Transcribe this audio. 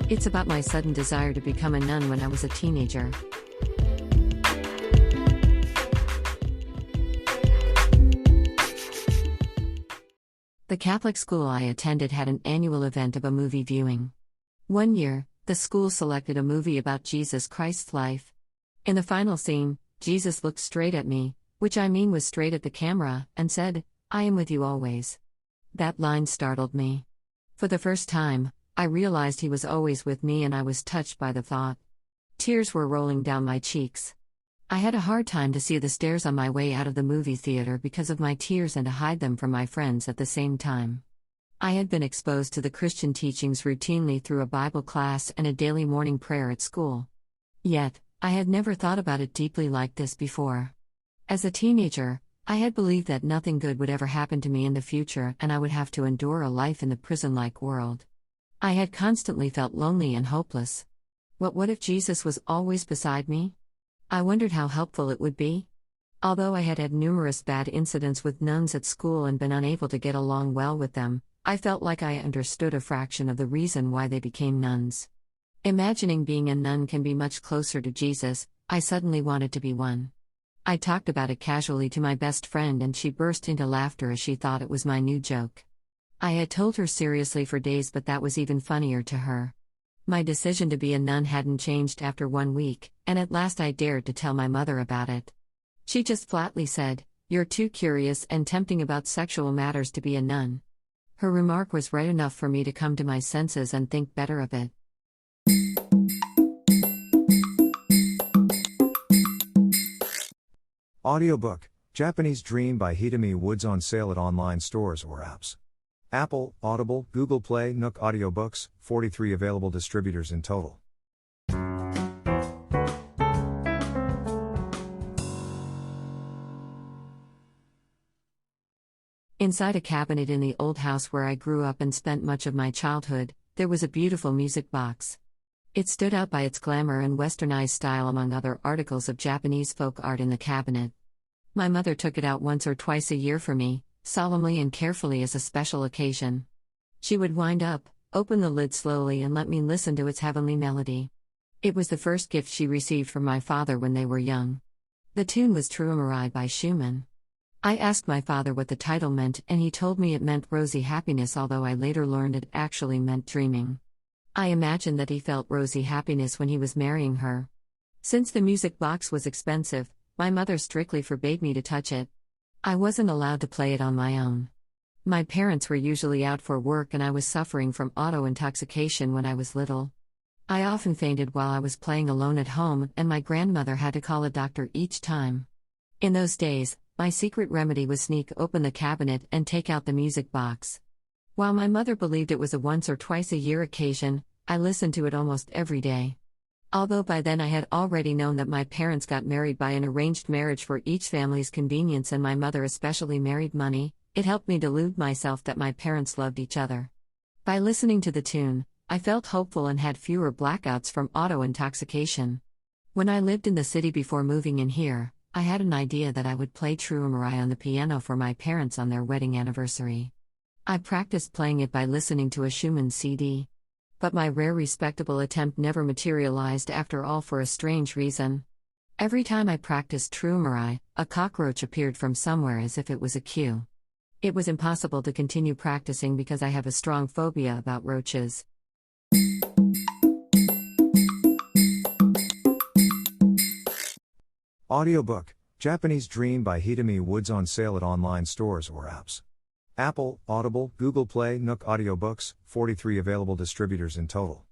It's about my sudden desire to become a nun when I was a teenager. The Catholic school I attended had an annual event of a movie viewing. One year, the school selected a movie about Jesus Christ's life. In the final scene, Jesus looked straight at me, which I mean was straight at the camera, and said, "I am with you always." That line startled me. For the first time, I realized he was always with me, and I was touched by the thought. Tears were rolling down my cheeks. I had a hard time to see the stairs on my way out of the movie theater because of my tears and to hide them from my friends at the same time. I had been exposed to the Christian teachings routinely through a Bible class and a daily morning prayer at school. Yet, I had never thought about it deeply like this before. As a teenager, I had believed that nothing good would ever happen to me in the future and I would have to endure a life in the prison-like world. I had constantly felt lonely and hopeless. What if Jesus was always beside me? I wondered how helpful it would be. Although I had had numerous bad incidents with nuns at school and been unable to get along well with them, I felt like I understood a fraction of the reason why they became nuns. Imagining being a nun can be much closer to Jesus, I suddenly wanted to be one. I talked about it casually to my best friend and she burst into laughter as she thought it was my new joke. I had told her seriously for days, but that was even funnier to her. My decision to be a nun hadn't changed after 1 week, and at last I dared to tell my mother about it. She just flatly said, "You're too curious and tempting about sexual matters to be a nun." Her remark was right enough for me to come to my senses and think better of it. Audiobook, Japanese Dream by Hitomi Woods, on sale at online stores or apps. Apple, Audible, Google Play, Nook Audiobooks, 43 available distributors in total. Inside a cabinet in the old house where I grew up and spent much of my childhood, there was a beautiful music box. It stood out by its glamour and westernized style among other articles of Japanese folk art in the cabinet. My mother took it out once or twice a year for me, solemnly and carefully as a special occasion. She would wind up, open the lid slowly and let me listen to its heavenly melody. It was the first gift she received from my father when they were young. The tune was True by Schumann. I asked my father what the title meant and he told me it meant rosy happiness, although I later learned it actually meant dreaming. I imagined that he felt rosy happiness when he was marrying her. Since the music box was expensive, my mother strictly forbade me to touch it. I wasn't allowed to play it on my own. My parents were usually out for work and I was suffering from auto intoxication when I was little. I often fainted while I was playing alone at home and my grandmother had to call a doctor each time. In those days, my secret remedy was sneak open the cabinet and take out the music box. While my mother believed it was a once or twice a year occasion, I listened to it almost every day. Although by then I had already known that my parents got married by an arranged marriage for each family's convenience and my mother especially married money, it helped me delude myself that my parents loved each other. By listening to the tune, I felt hopeful and had fewer blackouts from auto intoxication. When I lived in the city before moving in here, I had an idea that I would play True on the piano for my parents on their wedding anniversary. I practiced playing it by listening to a Schumann CD. But my rare respectable attempt never materialized after all for a strange reason. Every time I practiced True, a cockroach appeared from somewhere as if it was a cue. It was impossible to continue practicing because I have a strong phobia about roaches. Audiobook, Japanese Dream by Hitomi Woods, on sale at online stores or apps. Apple, Audible, Google Play, Nook Audiobooks, 43 available distributors in total.